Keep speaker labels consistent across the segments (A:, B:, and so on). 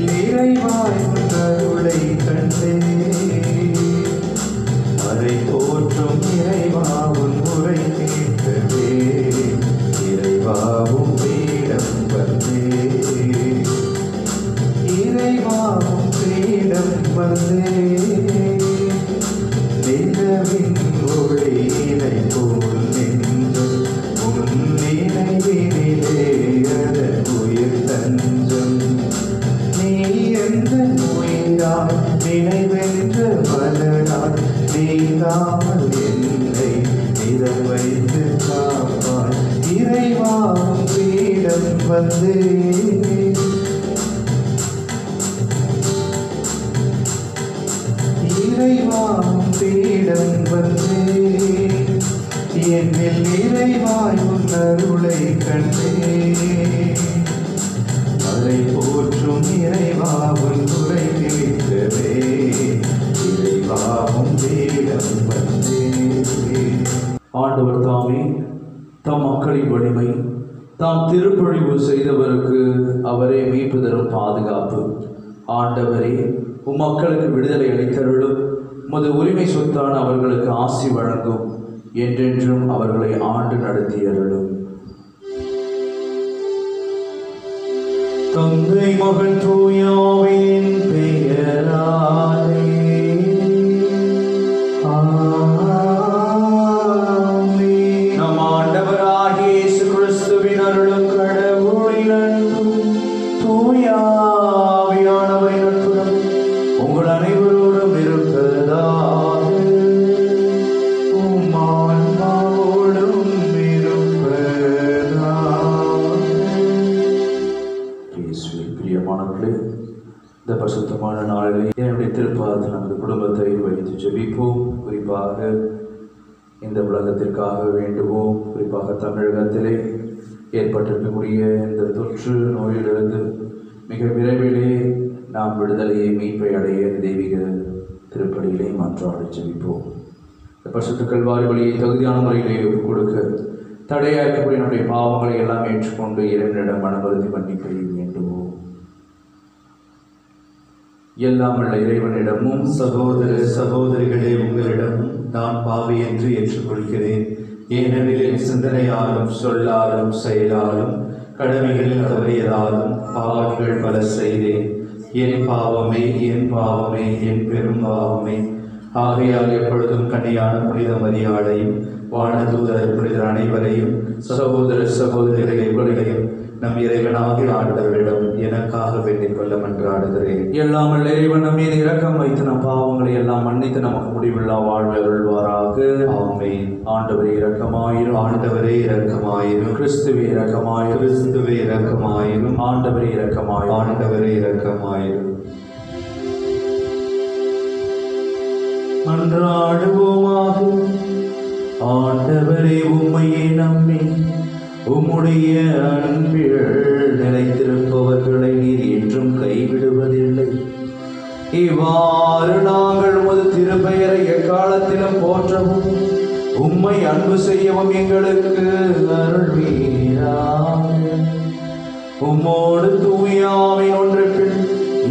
A: நிறைவாய் உன்னருளை கண்டே அரை தோற்றும் இறைவாவும் உரை கேட்கவே இறைவாவும் பீடம் வந்தே இறைவாவும் பீடம் வந்தே நிலவின் ஒளியினை போல் நின்று உன் நினைவினிலே அதன் உயிர் தஞ்சம் நீ எந்த உயிராய் நினைவென்ற மலராய் நீங்காமல் என்னை நிறம் வைத்து காப்பாய் இறைவாவும் பீடம் வந்தே இறைவாவும் பீடம் வந்தே என்னில் நிறைவாய் உன்னருளை கண்டே அதை போற்றும் இறைவாவும் குறை கேட்கவே இறைவாவும் பீடம் வந்தே.
B: ஆண்டவர் தாமே தம் மக்களின் வலிமை, தாம் திருப்பொழிவு செய்தவருக்கு அவரே மீட்பு தரும் பாதுகாப்பு. ஆண்டவரே, மக்களுக்கு விடுதலை அளித்தருளும், உமது உரிமை சொத்தான அவர்களுக்கு ஆசி வழங்கும், என்றென்றும் அவர்களை ஆண்டு நடத்தியருளும்.
A: தந்தை மகன் தூயாவின் பெயராலே ஆமென்.
B: நம் ஆண்டவராகிய இயேசு கிறிஸ்துவின் அருளும் கடவுளின் அன்பும் தூயாவியானவரின் நட்பும் உங்கள் அனைவரோடும் இருப்பதாக
A: உம் ஆன்மாவோடும் இருப்பதாக.
B: இயேசுவில் பிரியமானவர்களே, இந்த பரிசுத்தமான நாளிலே என்னுடைய திருப்பாதத்தில் நமது குடும்பத்தை வைத்து ஜெபிப்போம். குறிப்பாக இந்த உலகத்திற்காக வேண்டுவோம். குறிப்பாக தமிழகத்திலே ஏற்பட்டிருக்கக்கூடிய இந்த தொற்று நோயிலிருந்து மிக விரைவிலே நாம் விடுதலையை மீட்பை அடைய தெய்வீக திருப்படியிலே மன்றாடி ஜெபிப்போம். இந்த பரிசுத்த கல்வாரி வழியை தகுதியான முறையிலே ஒப்புக் கொடுக்க தடையாக்கக்கூடிய நம்முடைய பாவங்களை எல்லாம் ஏற்றுக்கொண்டு இறைவனிடம் மனவருத்தி மன்னிப்பை வேண்டுவோம். எல்லாம் உள்ள இறைவனிடமும்
A: சகோதர சகோதரிகளே, உங்களிடமும் நான் பாவி என்று ஏற்றுக்கொள்கிறேன். ஏனெனில் என் சிந்தனையாலும் சொல்லாலும் செயலாலும் கடமைகளில் தவறியதாலும் பாவங்கள் பல செய்தேன். என் பாவமே என் பாவமே என் பெரும் பாவமே. ஆகையால் எப்பொழுதும் கன்னியான புனித மரியாதையும் வானதூதர் புனிதர் அனைவரையும் சகோதர சகோதரிகளை உங்களையும் நம் இறைவனாகிய ஆண்டவரிடம் எனக்காக வேண்டிக் கொள்ள மன்றாடுகிறேன்.
B: எல்லாம் வல்ல இறைவன் நம் மீது இரக்கம் வைத்து நம் பாவங்களை எல்லாம் மன்னித்து நமக்கு முடிவில்லா வாழ்வை அருள்வாராக.
A: ஆமென்.
B: ஆண்டவரே இரக்கமாயிரும்.
A: ஆண்டவரே இரக்கமாயிரும்.
B: கிறிஸ்துவே இரக்கமாயிரும்.
A: கிறிஸ்துவே இரக்கமாயிரும்.
B: ஆண்டவரே இரக்கமாயிரும்.
A: ஆண்டவரே இரக்கமாயிரும். மன்றாடுவோமாக. ஆண்டவரே, உம்மையே நம்பி உம்முடைய அன்பில் நிலைத்திருப்பவர்களை நீர் என்றும் கைவிடுவதில்லை. இவ்வாறு நாங்கள் உமது திருப்பெயரை எக்காலத்திலும் போற்றவும் உம்மை அன்பு செய்யவும் எங்களுக்கு அருள்வீராக. உம்மோடு தூயாவின் ஒன்றுக்குள்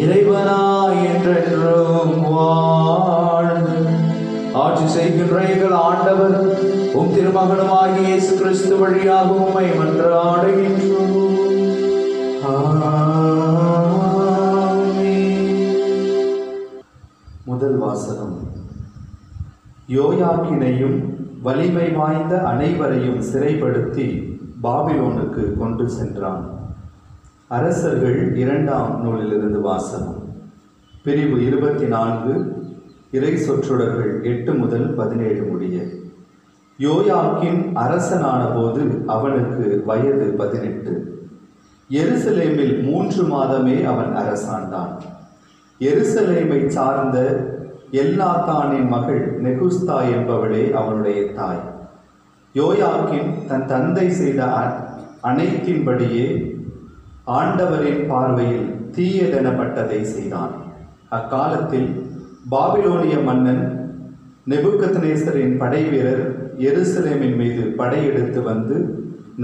A: இறைவனாய் என்றென்றும் வாழ்ந்து ஆட்சி செய்கின்ற எங்கள் ஆண்டவர் உம் திருமகனுமாகிய இயேசு கிறிஸ்து வழியாக உம்மை மன்றாடுகின்றோம். முதல் வாசகம். யோயாக்கினையும் வலிமை வாய்ந்த அனைவரையும் சிறைப்படுத்தி பாபிலோனுக்கு கொண்டு சென்றான். அரசர்கள் 2ஆம் நூலிலிருந்து வாசகம். பிரிவு 24, இறை சொற்றொடர்கள் 8 முதல் 17 முடிய. யோயாக்கின் அரசனான போது அவனுக்கு வயது 18. எருசலேமில் 3 மாதமே அவன் அரசாண்டான். எருசலேமை சார்ந்த எல்நாத்தானின் மகள் நெகுஸ்தா என்பவளே அவனுடைய தாய். யோயாக்கின் தன் தந்தை செய்த அனைத்தின்படியே ஆண்டவரின் பார்வையில் தீயதெனப்பட்டதை செய்தான். அக்காலத்தில் பாபிலோனிய மன்னன் நெபுக்கத்நேசரின் படைவீரர் எருசலேமின் மீது படையெடுத்து வந்து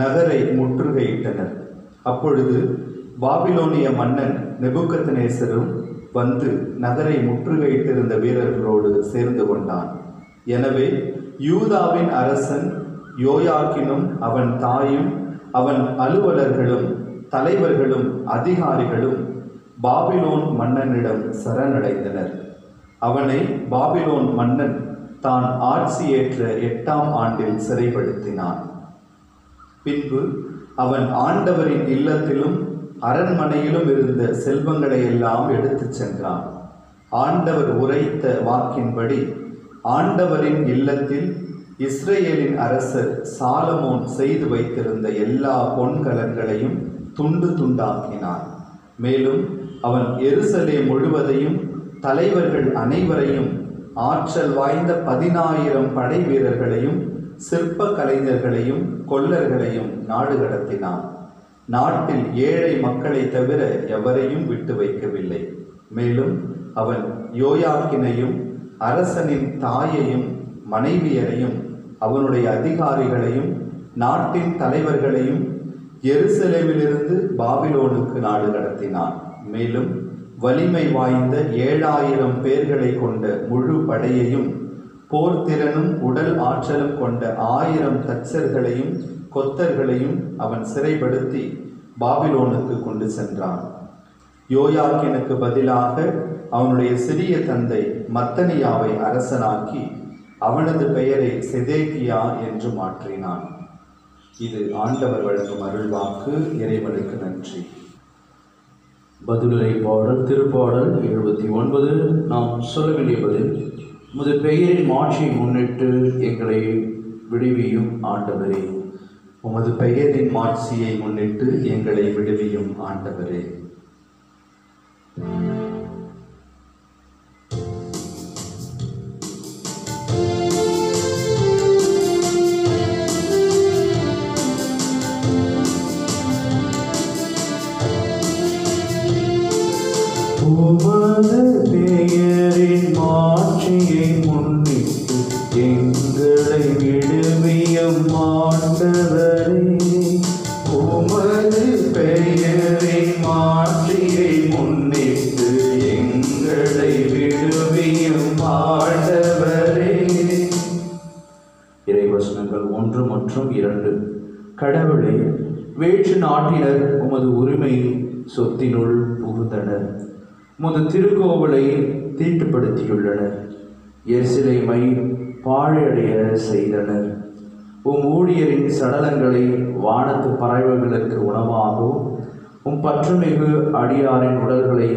A: நகரை முற்றுகையிட்டனர். அப்பொழுது பாபிலோனிய மன்னன் நெபுக்கத்நேசரும் வந்து நகரை முற்றுகையிட்டிருந்த வீரர்களோடு சேர்ந்து கொண்டான். எனவே யூதாவின் அரசன் யோயாக்கினும் அவன் தாயும் அவன் அலுவலர்களும் தலைவர்களும் அதிகாரிகளும் பாபிலோன் மன்னனிடம் சரணடைந்தனர். அவனை பாபிலோன் மன்னன் தான் ஆட்சியேற்ற 8ஆம் ஆண்டில் சிறைப்படுத்தினான். பின்பு அவன் ஆண்டவரின் இல்லத்திலும் அரண்மனையிலும் இருந்த செல்வங்களை எல்லாம் எடுத்துச் சென்றான். ஆண்டவர் உரைத்த வாக்கின்படி ஆண்டவரின் இல்லத்தில் இஸ்ரேலின் அரசர் சாலமோன் செய்து வைத்திருந்த எல்லா பொன்கலன்களையும் துண்டு துண்டாக்கினான். மேலும் அவன் எருசலேம் முழுவதையும் தலைவர்கள் அனைவரையும் ஆற்றல் வாய்ந்த 10,000 படை வீரர்களையும் சிற்ப கலைஞர்களையும் கொல்லர்களையும் நாடு கடத்தினான். நாட்டில் ஏழை மக்களை தவிர எவரையும் விட்டு வைக்கவில்லை. மேலும் அவன் யோயாக்கினையும் அரசனின் தாயையும் மனைவியரையும் அவனுடைய அதிகாரிகளையும் நாட்டின் தலைவர்களையும் எருசலேமிலிருந்து பாபிலோனுக்கு நாடு கடத்தினான். மேலும் வலிமை வாய்ந்த 7,000 பேர்களை கொண்ட முழு படையையும் போர்த்திறனும் உடல் ஆற்றலும் கொண்ட 1000 தச்சர்களையும் கொத்தர்களையும் அவன் சிறைப்படுத்தி பாபிலோனுக்கு கொண்டு சென்றான். யோயாக்கினுக்கு பதிலாக அவனுடைய சிறிய தந்தை மத்தனியாவை அரசனாக்கி அவனது பெயரை செதேக்கியா என்று மாற்றினான். இது ஆண்டவர் வழங்கும் அருள்வாக்கு. இறைவனுக்கு நன்றி.
B: பதிலுரை பாடல் திருப்பாடல் 79. நாம் சொல்ல வேண்டிய பதில்: உமது பெயரின் மாட்சியை முன்னிட்டு எங்களை விடுவியும் ஆண்டவரே.
A: உமது பெயரின் மாட்சியை முன்னிட்டு எங்களை விடுவியும் ஆண்டவரே.
B: உமது பெயரின் மாட்சியை முன்னிட்டு எங்களை விடுவியும் ஆண்டவரே. உமது பெயரின் மாட்சியை முன்னிட்டு எங்களை விடுவியும் ஆண்டவரே. இறைவசனங்கள் 1 மற்றும் 2. கடவுளே, வேற்று நாட்டினர் உமது உரிமை சொத்தினுள் புகுந்தனர். உமது திருக்கோவிலை தீட்டுப்படுத்தியுள்ளனர். எருசலேமை பாழடைய செய்தனர். ஊழியரின் சடலங்களை வானத்து பறவைகளுக்கு உணவாகவும் பற்றுமிகு அடியாரின் உடல்களை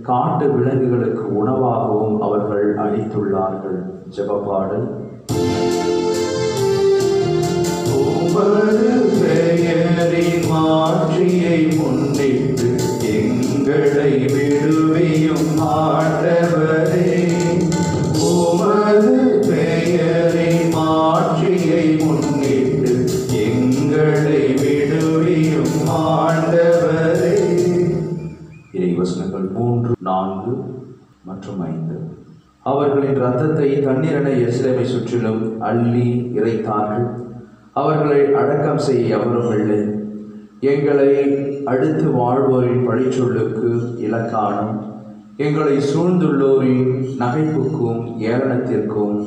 B: காட்டு விலங்குகளுக்கு உணவாகவும் அவர்கள் அளித்துள்ளார்கள். ஜெபப்பாடல். உமது பெயரின் மாட்சியை முன்னிட்டு எங்களை விடுவியும் ஆண்டவரே. உமது பெயரின் மாட்சியை முன்னிட்டு எங்களை விடுவியும் ஆண்டவரே. இறைவசனங்கள் 3, 4 மற்றும் 5. அவர்களின் இரத்தத்தை தண்ணீரென எருசலேமை சுற்றிலும் அள்ளி இறைத்தார்கள். அவர்களை அடக்கம் செய்ய எவரும் இல்லை. எங்களை அடுத்து வாழ்வோரின் பழிச்சொல்லுக்கு இலக்கானம், எங்களை சூழ்ந்துள்ளோரின் நகைப்புக்கும் ஏளனத்திற்கும்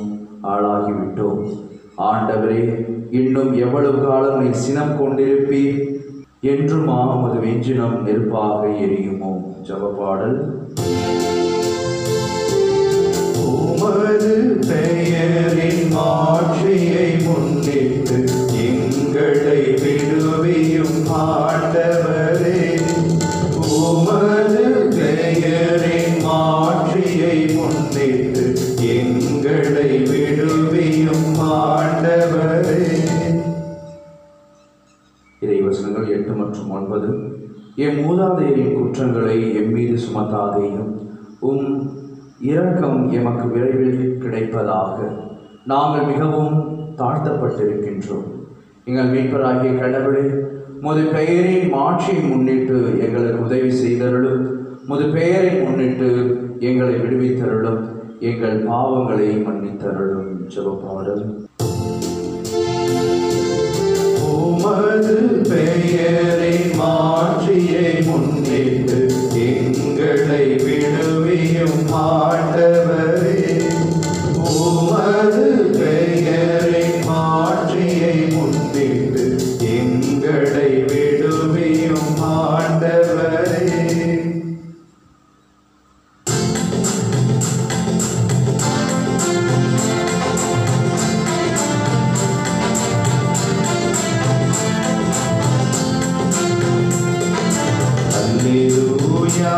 B: ஆளாகிவிட்டோம். ஆண்டவரே, இன்னும் எவ்வளவு காலம் நீ சினம் கொண்டிருப்பீர்? என்றுமா உமது வெஞ்சினம் நெருப்பாக எரியுமோ? ஜெபப்பாடல். உமது பெயரின் மாட்சியை முன்னிட்டு எங்களை விடுவியும் ஆண்டவரே. உமது பெயரின் மாட்சியை முன்னிட்டு எங்களை விடுவியும் ஆண்டவரே. இறைவசனங்கள் 8 மற்றும் 9. எம் மூதாதையரின் குற்றங்களை எம்மீது சுமத்தாதேயும். இரக்கம் எமக்கு விரைவில் கிடைப்பதாக. நாங்கள் மிகவும் தாழ்த்தப்பட்டிருக்கின்றோம். எங்கள் மீட்பராகிய கடவுளே, உமது பெயரின் மாட்சியை முன்னிட்டு எங்களுக்கு உதவி செய்தருளும். உமது பெயரை முன்னிட்டு எங்களை விடுவித்தருளும். எங்கள் பாவங்களை மன்னித்தருளும். ஜெபப்பாடல். உமது பெயரின் மாட்சியை முன்னிட்டு
A: எங்களை விடுவியும் ஆண்டவரே, உமது பெயரை மாற்றியை முன்னிட்டு எங்களை விடுவியும் ஆண்டவரே. Alleluia,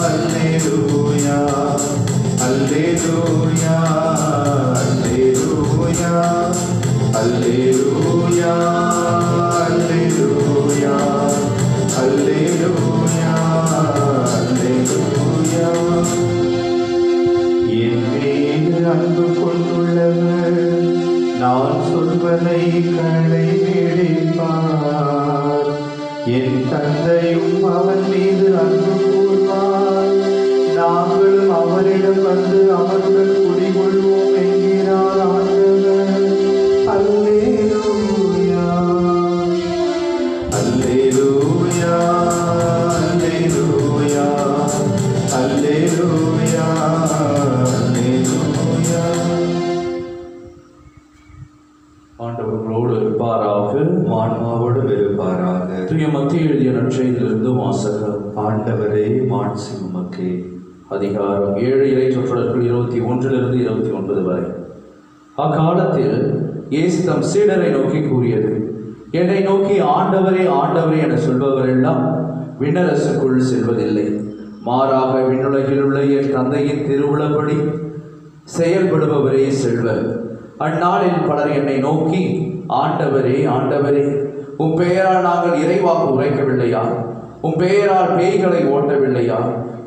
A: alleluia, alleluia, alleluia, alleluia, alleluia, alleluia, alleluia. என் மீது அன்பு கொண்டுள்ளவர் நான் சொல்வதை கடைபிடிப்பார். என் தந்தையும் அவன் மீது அன்பு கூர்வார். நாங்களும் அவரிடம் வந்து அவருடன் குடிகொள்வோம் என்கிறார் ஆண்டவர். அல்லேலூயா, அல்லேலூயா, அல்லேலூயா, அல்லேலூயா, அல்லேலூயா.
B: ஆண்டவர் உங்களோடு இருப்பாராக,
A: ஆன்மாவோடு இருப்பாராக.
B: தூய மத்திய எழுதிய நற்செய்தியிலிருந்து வாசகம்.
A: ஆண்டவரே மாட்சி உமக்கே.
B: அதிகாரம் 7 இறை சொற்றொடர்கள் 21 29 வரை. அக்காலத்தில் இயேசு தம் சீடரை நோக்கி கூறியது, என்னை நோக்கி ஆண்டவரே ஆண்டவரே என சொல்பவரெல்லாம் விண்ணரசுக்குள் செல்வதில்லை, மாறாக விண்ணுலகில் உள்ள என் தந்தையின் திருவுளப்படி செயல்படுபவரே செல்வர். அந்நாளில் பலர் என்னை நோக்கி ஆண்டவரே ஆண்டவரே, உம் பெயரால் நாங்கள் இறைவாக்கு உரைக்கவில்லையா? உம் பெயரால் பேய்களை ஓட்டவில்லையா?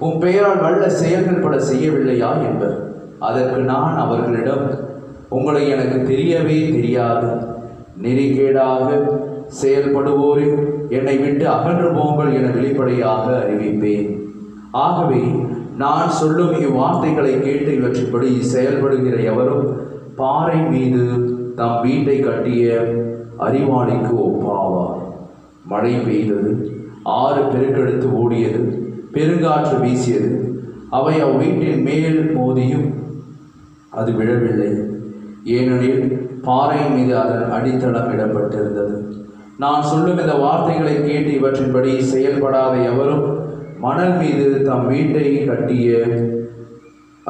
B: உம் பெயரால் வல்ல செயல்கள் பல செய்யவில்லையா என்பர். அதற்கு நான் அவர்களிடம், உங்களை எனக்கு தெரியவே தெரியாது. நெறிகேடாக செயல்படுவோரே என்னை விட்டு அகன்று போங்கள் என வெளிப்படையாக அறிவிப்பேன். ஆகவே நான் சொல்லும் இவ்வார்த்தைகளை கேட்டு இவற்றின்படி செயல்படுகிற எவரும் பாறை மீது தம் வீட்டை கட்டிய அறிவாளிக்கு ஒப்பாவார். மழை பெய்தது, ஆறு பெருக்கெடுத்து ஓடியது, பெருங்காற்று வீசியது. அவை அவ்வீட்டின் மேல் மோதியும் அது விழவில்லை, ஏனெனில் பாறை மீது அதன் அடித்தளம் இடப்பட்டிருந்தது. நான் சொல்லும் இந்த வார்த்தைகளை கேட்டு இவற்றின்படி செயல்படாத எவரும் மணல் மீது தம் வீட்டை கட்டிய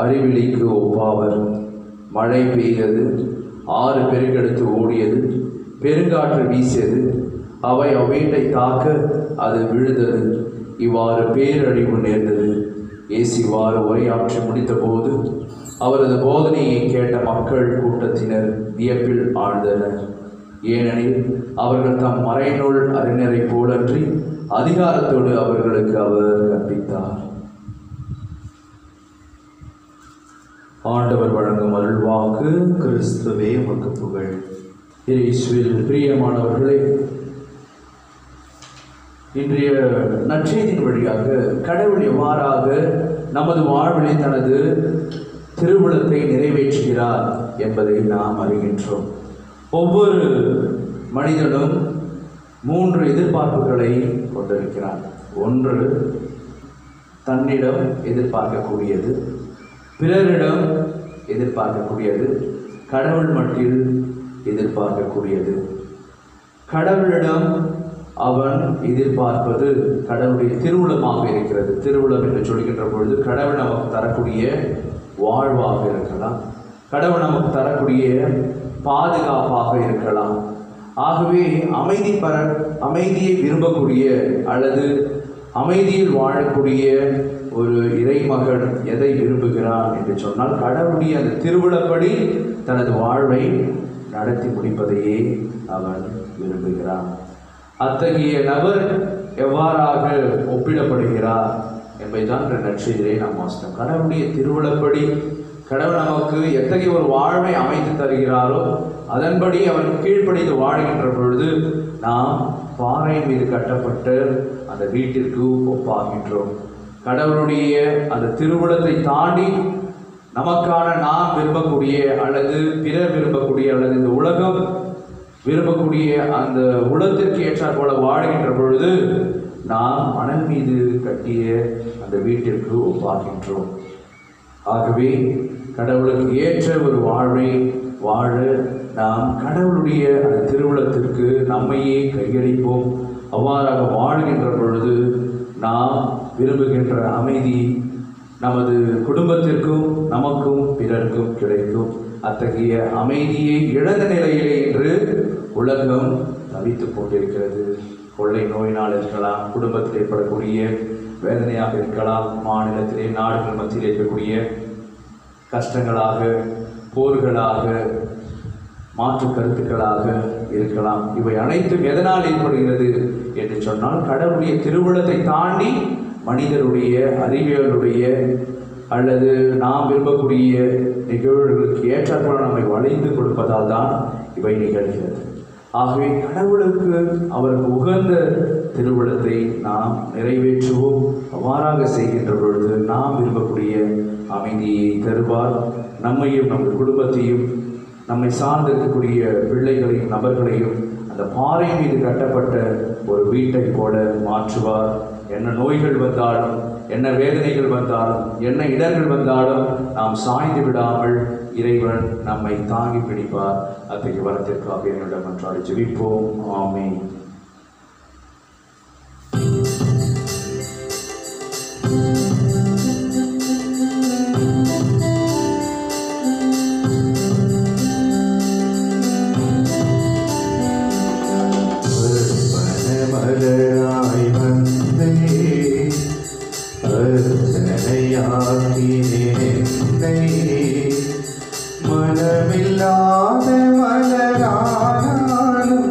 B: அறிவிலிக்கு ஒப்பாவர். மழை பெய்தது, ஆறு பெருக்கெடுத்து ஓடியது, பெருங்காற்று வீசியது. அவை அவ்வீட்டை தாக்க அது விழுந்தது. இவ்வாறு பேரழிவு நேர்ந்தது. இயேசு இவ்வாறு உரையாற்றி முடித்த போது அவரது போதனையை கேட்ட மக்கள் கூட்டத்தினர் வியப்பில் ஆழ்ந்தனர். ஏனெனில் அவர்கள் தம் மறைநூல் அறிஞரை போலன்றி அதிகாரத்தோடு அவர்களுக்கு அவர் கற்பித்தார். ஆண்டவர் வழங்கும் அருள்வாக்கு.
A: கிறிஸ்துவே உமக்கு புகழ்.
B: இயேசுவில் பிரியமானவர்களே, இன்றைய நற்செய்தியின் வழியாக கடவுள் எவ்வாறாக நமது வாழ்விலே தனது திருவுளத்தை நிறைவேற்றுகிறார் என்பதை நாம் அறிகின்றோம். ஒவ்வொரு மனிதனும் 3 எதிர்பார்ப்புகளை கொண்டிருக்கிறான். ஒன்று தன்னிடம் எதிர்பார்க்கக்கூடியது, பிறரிடம் எதிர்பார்க்கக்கூடியது, கடவுள் மட்டில் எதிர்பார்க்கக்கூடியது. கடவுளிடம் அவன் எதிர்பார்ப்பது கடவுளுடைய திருவுளமாக இருக்கிறது. திருவுளம் என்று சொல்கின்ற பொழுது கடவுள் நமக்கு தரக்கூடிய வாழ்வாக இருக்கலாம், கடவுள் நமக்கு தரக்கூடிய பாதுகாப்பாக இருக்கலாம். ஆகவே அமைதியை விரும்பக்கூடிய அல்லது அமைதியில் வாழக்கூடிய ஒரு இறைமகன் எதை விரும்புகிறான் என்று சொன்னால், கடவுளுடைய அந்த திருவுளப்படி தனது வாழ்வை நடத்தி முடிப்பதையே அவன் விரும்புகிறான். அத்தகைய நபர் எவ்வாறாக ஒப்பிடப்படுகிறார் என்பதுதான் நற்செய்தியிலே நாம் வாசித்தோம். கடவுளுடைய திருவுளப்படி கடவுள் நமக்கு எத்தகைய ஒரு வாழ்வை அமைத்து தருகிறாரோ அதன்படி அவன் கீழ்ப்படிந்து வாழ்கின்ற பொழுது நாம் பாறை மீது கட்டப்பட்ட அந்த வீட்டிற்கு ஒப்பாகின்றோம். கடவுளுடைய அந்த திருவுளத்தை தாண்டி நமக்கான நாம் விரும்பக்கூடிய அல்லது பிறர் விரும்பக்கூடிய அல்லது இந்த உலகம் விரும்பக்கூடிய அந்த உலகத்திற்கு ஏற்றாற் போல வாழ்கின்ற பொழுது நாம் மணல் மீது கட்டிய அந்த அந்த வீட்டிற்கு ஒப்பாகின்றோம். ஆகவே கடவுளுக்கு ஏற்ற ஒரு வாழ்வை வாழ நாம் கடவுளுடைய அந்த திருவுளத்திற்கு நம்மையே கையளிப்போம். அவ்வாறாக வாழ்கின்ற பொழுது நாம் விரும்புகின்ற அமைதி நமது குடும்பத்திற்கும் நமக்கும் பிறர்க்கும் கிடைக்கும். அத்தகைய அமைதியை இழந்த நிலையிலே இன்று உலகம் தவித்துக் கொண்டிருக்கிறது. கொள்ளை நோயினால் இருக்கலாம், குடும்பத்தில் ஏற்படக்கூடிய வேதனையாக இருக்கலாம், மாநிலத்திலே நாடுகள் மத்தியில் இருக்கக்கூடிய கஷ்டங்களாக, போர்களாக, மாற்று கருத்துக்களாக இருக்கலாம். இவை அனைத்தும் எதனால் ஏற்படுகிறது என்று சொன்னால் கடவுளுடைய திருவுளத்தை தாண்டி மனிதருடைய அறிவியலுடைய அல்லது நாம் விரும்பக்கூடிய நிகழ்வுகளுக்கு ஏற்றாற்போல நம்மை வளைந்து கொடுப்பதால் தான் இவை நிகழ்கிறது. ஆகவே கடவுளுக்கு அவருக்கு உகந்த திருவுளத்தை நாம் நிறைவேற்றுவோம். அவ்வாறாக செய்கின்ற பொழுது நாம் விரும்பக்கூடிய அமைதியை தருவார். நம்மையும் நமது குடும்பத்தையும் நம்மை சார்ந்திருக்கக்கூடிய பிள்ளைகளையும் நபர்களையும் அந்த பாறை மீது கட்டப்பட்ட ஒரு வீட்டை போல மாற்றுவார். என்ன நோய்கள் வந்தாலும், என்ன வேதனைகள் வந்தாலும், என்ன இடர்கள் வந்தாலும் நாம் சாய்ந்து விடாமல் இறைவன் நம்மை தாங்கி பிடிப்பார். அத்தகைய வரத்திற்காக என்னிடம் மன்றாடி ஜெபிப்போம். ஆமென்.
A: மனமில்லாத மலரானாலும்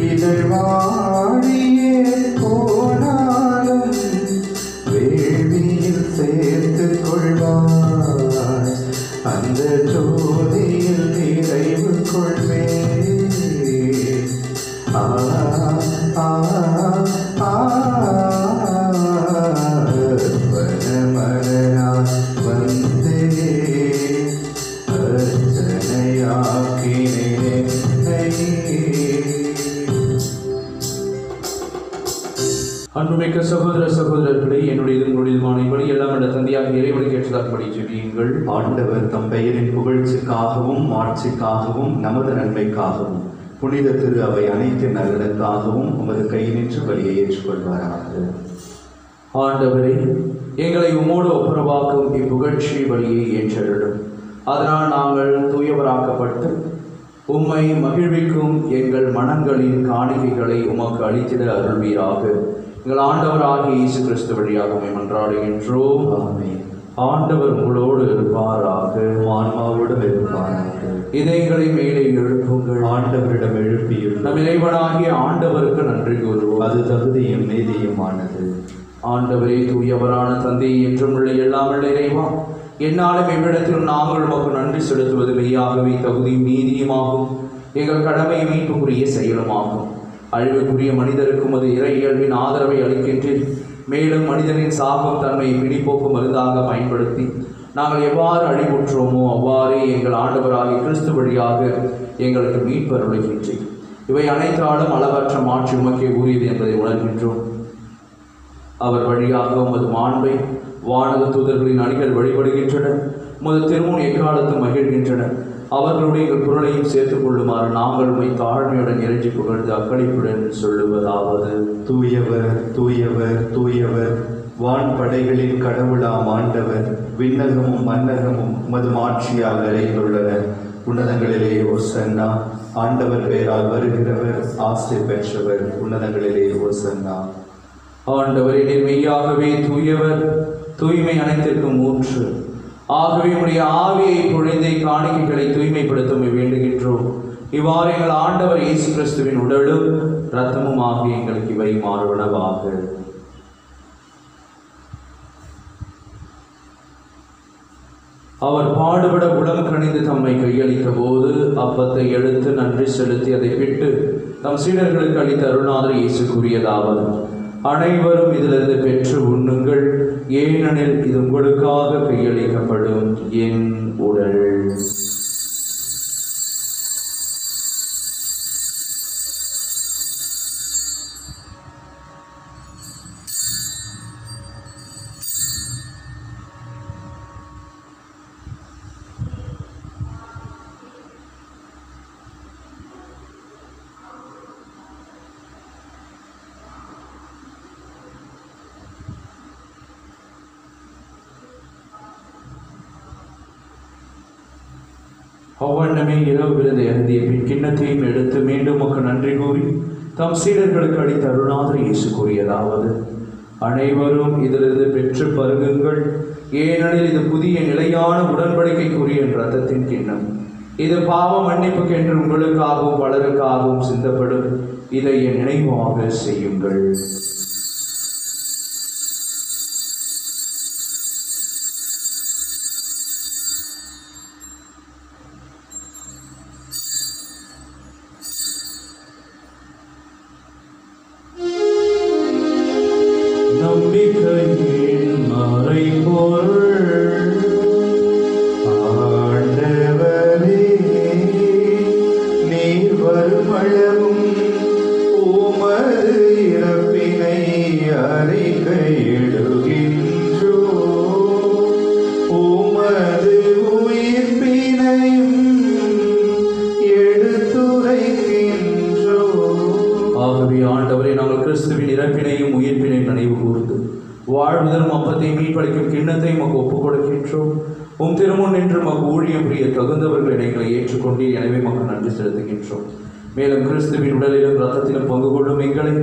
A: இதழ்வாடியே போனாலும் வேள்வியில் சேர்த்து கொள்வார். அந்த ஜோதியில் நிறைவு கொள்வே.
B: அன்புமிக்க சகோதர சகோதரர்களே, என்னுடையதுமான இப்படி எல்லாம் என்ற தந்தையாக இறைவனை கேட்டதாற்படி ஜெபியுங்கள்.
A: ஆண்டவர் தம் பெயரின் புகழ்ச்சிக்காகவும் மாட்சிக்காகவும் நமது நன்மைக்காகவும் புனித திரு அவை அனைத்து நலனுக்காகவும் உமது கையினின்று வழியை ஏற்றுக்கொள்வாராக.
B: ஆண்டவரே, எங்களை உமோடு ஒப்புரவாக்கும் இப்புகழ்ச்சி வழியை ஏற்றருளும். அதனால் நாங்கள் தூயவராக்கப்பட்டு உம்மை மகிழ்விக்கும் எங்கள் மனங்களின் காணிக்கைகளை உமக்கு அளித்திட அருள்வீராக. எங்கள் ஆண்டவராகிய இயேசு கிறிஸ்து வழியாக உம்மை மன்றாடுகின்றோம்.
A: ஆமென்.
B: ஆண்டவர் உங்களோடு இருப்பாராக,
A: ஆன்மாவோடும் இருப்பாராக.
B: இதயங்களை மேலே எழுப்புங்கள்.
A: ஆண்டவரிடம் எழுப்பியுள்ள
B: நம் இறைவனாகிய ஆண்டவருக்கு நன்றி கூறுவோம்.
A: அது தகுதியும் நீதியுமானது.
B: ஆண்டவரே, தூயவரான தந்தை, என்றும் உள்ள எல்லாம் உள்ள இறைவா, என்னாலும் எவ்விடத்திலும் நாங்கள் உமக்கு நன்றி செலுத்துவது மெய்யாகவே தகுதியும் நீதியுமாகும். எங்கள் கடமை மீட்புக்குரிய செயலுமாகும். அழிவுக்குரிய மனிதருக்கும் அது இறை இயல்பின் ஆதரவை அளிக்கின்றேன். மேலும் மனிதனின் சாபம் தன்மையை பிடிப்போக்கும் மருந்தாக பயன்படுத்தி நாங்கள் எவ்வாறு அழிவுற்றோமோ அவ்வாறே எங்கள் ஆண்டவராகிய கிறிஸ்து வழியாக எங்களுக்கு மீட்பருளுகின்றேன். இவை அனைத்தாலும் அளவற்ற மாற்றி உமக்கே உரியது என்பதை உணர்கின்றோம். அவர் வழியாக உமது மாண்பை வானக தூதர்களின் அணிகள் வழிபடுகின்றன. உமது திருமுன் எக்காலத்து மகிழ்கின்றன. அவர்களுடைய எங்கள் குரலையும் சேர்த்துக் கொள்ளுமாறு நாங்கள் உம்மை தாழ்மையுடன் இறைஞ்சி புகழ்ந்து அக்களிப்புடன் சொல்லுவதாவது:
A: தூயவர் தூயவர் தூயவர், வான் படைகளின் கடவுளாம் ஆண்டவர். விண்ணகமும் மன்னகமும் உமது மாட்சியால் நிறைந்துள்ளன. உன்னதங்களிலே ஓசன்னா. ஆண்டவர் பெயரால் வருகிறவர் ஆசை பெற்றவர். உன்னதங்களிலே ஓசன்னா.
B: ஆண்டவரே, நீர் மெய்யாகவே தூயவர், தூய்மை அனைத்திற்கும் ஊற்று. ஆகவே உடைய ஆவியை பொழிந்தை காணிக்கைகளை தூய்மைப்படுத்த வேண்டுகின்றோம். இவ்வாறு எங்கள் ஆண்டவர் இயேசு கிறிஸ்துவின் உடலும் இரத்தமும் ஆகிய எங்களுக்கு இவை மாறுவனவாக. அவர் பாடுபட உளம் கணிந்து தம்மை கையளித்த போது அப்பத்தை எடுத்து நன்றி செலுத்தி அதை விட்டு தம் சீடர்களுக்கு அளித்த அருள்நாதர் இயேசு கூறியதாவது: அனைவரும் இதிலிருந்து பெற்று உண்ணுங்கள், ஏனெனில் இது உங்களுக்காக கையளிக்கப்படும் என் உடல். அவ்வண்ணமே இரவு விருந்தை அருந்திய பின் கிண்ணத்தையும் எடுத்து மீண்டும் உமக்கு நன்றி கூறி தம் சீடர்களுக்கு அளித்த அருள்நாதர் இயேசு கூறியதாவது: அனைவரும் இதிலிருந்து பெற்று பருகுங்கள், ஏனெனில் இது புதிய நிலையான உடன்படிக்கைக்குரிய இரத்தத்தின் கிண்ணம். இது பாவ மன்னிப்புக்கென்று உங்களுக்காகவும் பலருக்காகவும் சிந்தப்படும். இதை என் நினைவாக செய்யுங்கள்.
A: நம்பிக்கையின் மறைபொருள் ஆண்டவரே, நீர் வருமளவும் உமது இறப்பினை அறிக்கையிடுகின்றோ, உமது உயிர்ப்பினையும் எடுத்துரைக்கின்றோ.
B: ஆகவே ஆண்டவரே, நாங்கள் கிறிஸ்துவின் இறப்பினையும் உயிர்ப்பினையும் நினைவு கூர்ந்து வாழ்வுதரும் அப்பத்தை மீட்பளிக்கும் கிண்ணத்தை உமக்கு ஒப்புக் கொடுக்கின்றோம். உம் திருமுன் நின்று உமக்கு ஊழியம் புரிய தகுந்தவர்களை எங்களை ஏற்றுக்கொண்டீர். எனவே மக்கள் நன்றி செலுத்துகின்றோம். மேலும் கிறிஸ்துவின் உடலிலும் இரத்தத்திலும் பங்கு கொள்ளும் எங்களை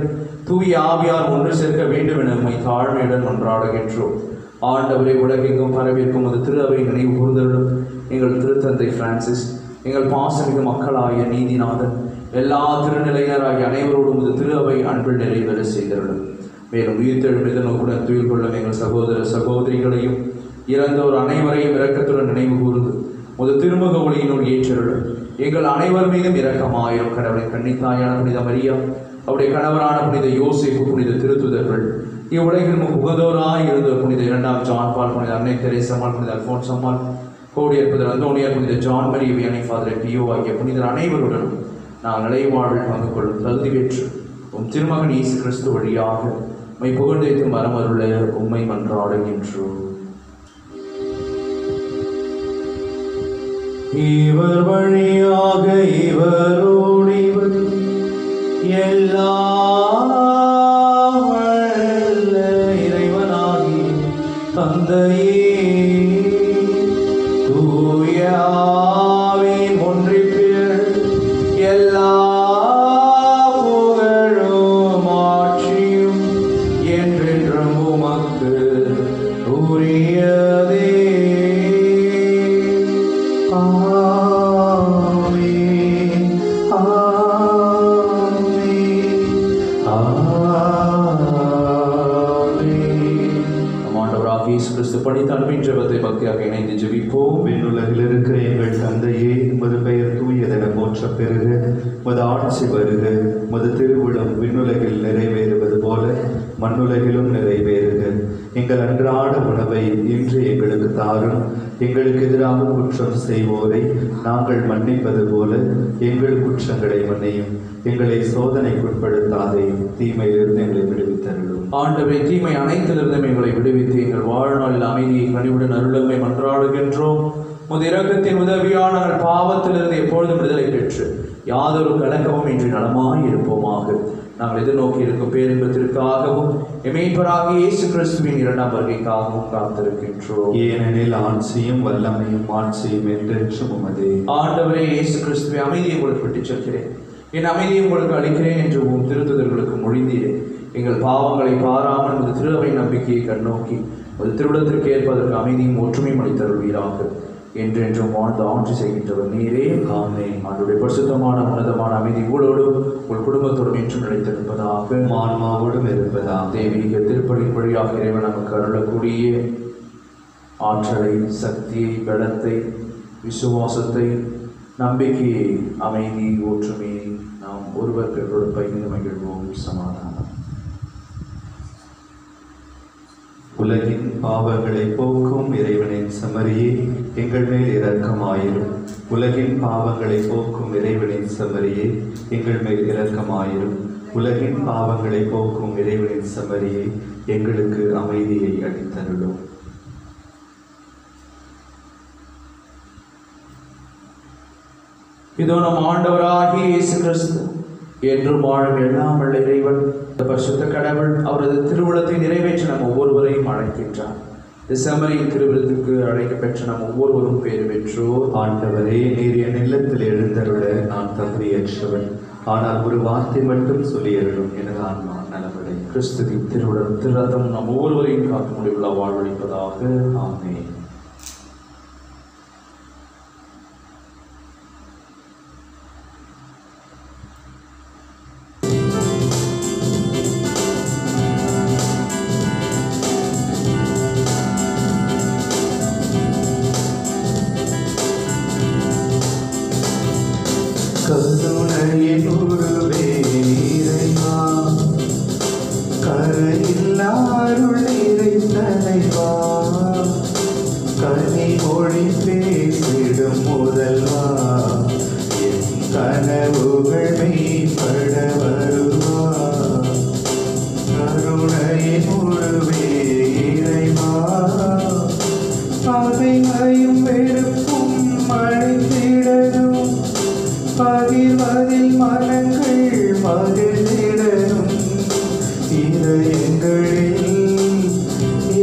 B: தூய ஆவியார் ஒன்று சேர்க்க வேண்டும் என உம்மை தாழ்மையுடன் மன்றாடுகின்றோம். ஆண்டவரை உலகெங்கும் பரவிருக்கும் அது திரு அவை நினைவு கூர்ந்தருளும். எங்கள் திருத்தந்தை பிரான்சிஸ், எங்கள் பாசமிகு மக்களாகிய நீதிநாதன், எல்லா திருநிலையினராகிய அனைவரோடும் இது திரு அவை அன்பில் நிறைவேற செய்தருளும். மேலும் உயிர்த்தெழும் இதனோக்குடன் துயில் கொள்ளும் எங்கள் சகோதர சகோதரிகளையும் இறந்தோர் அனைவரையும் இரக்கத்துடன் நினைவு கூர்ந்து முது திருமுக ஒளியினுள் ஏற்றருளும். எங்கள் அனைவர் மீதும் இரக்கமாயிரும். கடவுளை கன்னித்தாயான புனித மரியா, அவருடைய கணவரான புனித யோசேப்பு, புனித திருத்துதர்கள், இவ்வுலகில் உகந்தோராய் இருந்தோர் புனித 2ஆம் ஜான் பால், புனித அன்னை தெரேசம்மாள், புனித அல்போன்சம்மாள், கோடியர் புனித அந்தோனியார், புனித ஜான் மரி வியானி, ஃபாதர் பியோ ஆகிய புனிதர் அனைவருடனும் நாங்கள் நிலைவாழ்வில் பங்கு கொள்ளும் தகுதி பெற்று உம் திருமகன் இயேசு கிறிஸ்து வழியாக உம்மை புகழ்ந்தேத்து மரமருள உம்மை மன்றாடுகின்றோம்.
A: இவர் வழியாக இவரோடு இவர் எல்லாம் வல்ல இறைவனாகி தந்தையே, தூய ஆவியின் ஒன்றிப்பில் எல்லா புகழும் ஆட்சியும் என்றென்றும் உமக்கு உரியதே. ஆமென், ஆமென், ஆமென்.
B: நம் ஆண்டவராகிய இயேசு கிறிஸ்து பணித்த அன்பின் ஜெபத்தை பக்தியாக இணைந்து ஜெபிப்போம்.
A: விண்ணுலகில் இருக்கிற எங்கள் தந்தையே, உமது பெயர் தூயதென போற்றப் பெறுக. உமது ஆட்சி வருக. உமது திருவுளம் விண்ணுலகில் நிறைவேறுவது போல மண்ணுலகிலும் நிறைவேறுக. எங்கள் அன்றாட உணவை இன்று எங்களுக்கு தாரும். எங்களுக்கு எதிராக குற்றம் செய்வோரை நாங்கள் மன்னிப்பது போல எங்கள் குற்றங்களை மன்னியும். எங்களை சோதனைக்குட்படுத்தாதே, தீமையிலிருந்து எங்களை விடுவித்தருளும்.
B: ஆண்டவரே, தீமை அனைத்திலிருந்தும் எங்களை விடுவித்து எங்கள் வாழ்நாளில் அமைதியை கனிவுடன் அருளுமை மன்றாடுகின்றோம். உமது இரக்கத்தின் உதவியால் நாங்கள் பாவத்திலிருந்து எப்பொழுதும் விடுதலை பெற்று யாதொரு கலக்கமும் இன்றி நலமாய் இருப்போமாக. நாங்கள் எதிர்நோக்கி இருக்கும் பேரின்பத்திற்காகவும் மீட்பராகிய இயேசு கிறிஸ்துவின் 2ஆம் வருகைக்காகவும் காத்திருக்கின்றோம்.
A: ஏனெனில் ஆட்சியும் வல்லமையும் ஆட்சியும் என்றென்றும் உமதே.
B: ஆண்டவரே இயேசு கிறிஸ்துவை, அமைதியை உங்களுக்கு விட்டுச் செல்கிறேன், என் அமைதியை உங்களுக்கு அளிக்கிறேன் என்று உம் திருத்துதர்களுக்கு மொழிந்தீரே. எங்கள் பாவங்களை பாராமல் உமது திரு அவை நம்பிக்கையை கண்ணோக்கி உமது திருவிடத்திற்கு ஏற்பதற்கு அமைதியும் ஒற்றுமையும் அளித்தருள்வீராக. என்றென்றும் வாழ்ந்து ஆட்சி செய்கின்றவர் நீரே. ஆமென். ஆண்டவருடைய பரிசுத்தமான உன்னதமான அமைதி உங்களோடும் உங்கள் குடும்பத்தோடும் என்றும் நிலைத்திருப்பதாக,
A: ஆன்மாவோடும் இருப்பதாக.
B: தெய்வீக திருப்பலின் வழியாக இறைவன் நமக்கு அருளக்கூடிய ஆற்றலை, சக்தியை, பலத்தை, விசுவாசத்தை, நம்பிக்கையை, அமைதி, ஒற்றுமையை நாம் ஒருவர் பிறரோடு பகிர்ந்து மகிழ்வோம். சமாதானம்.
A: உலகின் பாவங்களை போக்கும் இறைவனின் செம்மறியே, எங்கள் மேல் இரக்கமாயிரும். உலகின் பாவங்களை போக்கும் இறைவனின் செம்மறியே, எங்கள் மேல் இரக்கமாயிரும். உலகின் பாவங்களை போக்கும் இறைவனின் செம்மறியே, எங்களுக்கு அமைதியை அளித்தருளும்.
B: இதோ நம் ஆண்டவராகிய இயேசு கிறிஸ்து என்றும் வாழும் எல்லாம் வல்ல இறைவன், பரிசுத்த கடவுள் அவரது திருவுளத்தை நிறைவேற்ற நம் ஒவ்வொருவரையும் அழைக்கின்றார். செம்மறியின் திருவிருந்துக்கு அழைக்கப்பெற்ற நம் ஒவ்வொருவரும் பேறு பெற்றோர்.
A: ஆண்டவரே, நீர் என் இல்லத்தில் எழுந்தருள நான் தகுதியற்றவன். ஆனால் ஒரு வார்த்தை மட்டும் சொல்லியருளும், எனது ஆன்மா நலமடையும்.
B: கிறிஸ்துவின் திருவுடலும் திருரத்தம் நம் ஒவ்வொருவரையும் காத்து முடிவுள்ள வாழ்வளிப்பதாக.
A: ஆமென். கருணையின் உருவே இறைவா, கரையில்லாருள் நிறைந்தனைவா, கனிமொழி பேசிடும் முதல்வா, என் கனவுகள் மெய்ப்பட வருவா. கருணையின் உருவே இறைவா, பகைமையும் வெறுப்பும் அழிந்திடணும், பகிர்வதில் மனங்கள் மகிழ்ந்திடணும். இதயங்களில்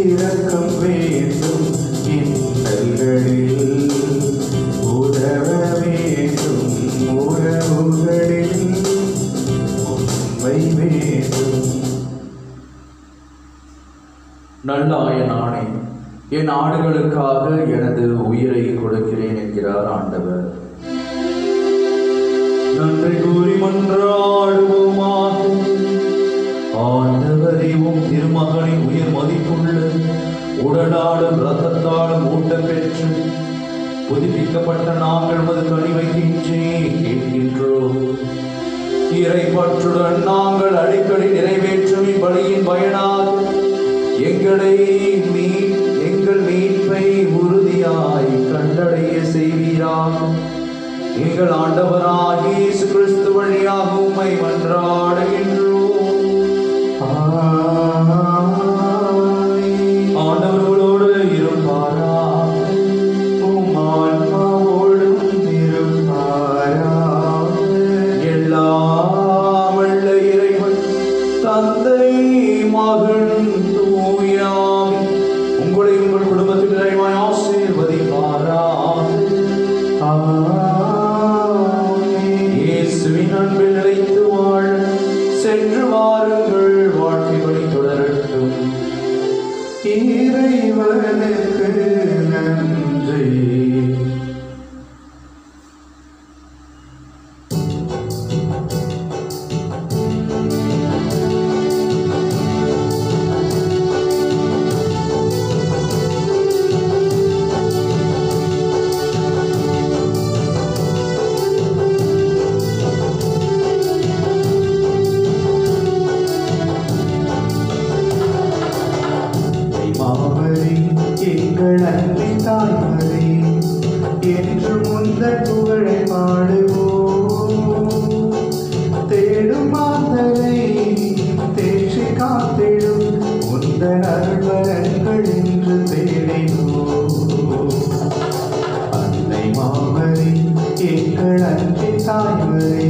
A: இரக்கம் வேண்டும், இன்னல்களில் உதவ வேண்டும், உறவுகளில் உண்மை வேண்டும்.
B: நல்லாய நானே, என் ஆடுகளுக்காக எனது உயிரை கொடுக்கிறேன் என்கிறார் ஆண்டவர்.
A: நன்றி கூறி மன்றாடுவோமாக. ஆண்டவரே, உம் திருமகனின் உயிர் மதிப்புள்ள உடலாலும் இரத்தத்தாலும் ஊட்டம் பெற்று புதுப்பிக்கப்பட்ட நாங்கள் உமது கனிவைக்கின்றே கேட்கின்றோம். இறைப்பற்றுடன் நாங்கள் அடிக்கடி நிறைவேற்றும் இப்பலியின் பயனாக எங்கள் மீட்பை உறுதியாய் கண்டடைய செய்வீராக. எங்கள் ஆண்டவராகிய இயேசு கிறிஸ்து வழியாக உம்மை மன்றாடுகின்றோம். ஆண்டவர்களோடு இருப்பாராக, உம் ஆன்மாவோடும் இருப்பாராக. எல்லாம் வல்ல இறைவன் தந்தை, மகன், தூய ஆவி உங்களை உங்கள் குடும்பத்தில் நிறைவாய் ஆசீர்வதிப்பாராக. இயேசுவின் அன்பில் நிலைத்து வாழ சென்று வாருங்கள், வாழ்க்கைப்படி தொடரட்டும். இறைவனுக்கு நன்றி. எங்கள் அன்பி தாய்மரே, என்று முந்தன் புகழை பாடுவோம். தேடும் மாந்தரை தேற்றி காத்திடும் முந்தன் அருள்வரங்கள் என்று தேடினோம். அன்னை மாமரி, எங்கள் அன்பி தாய்மரே,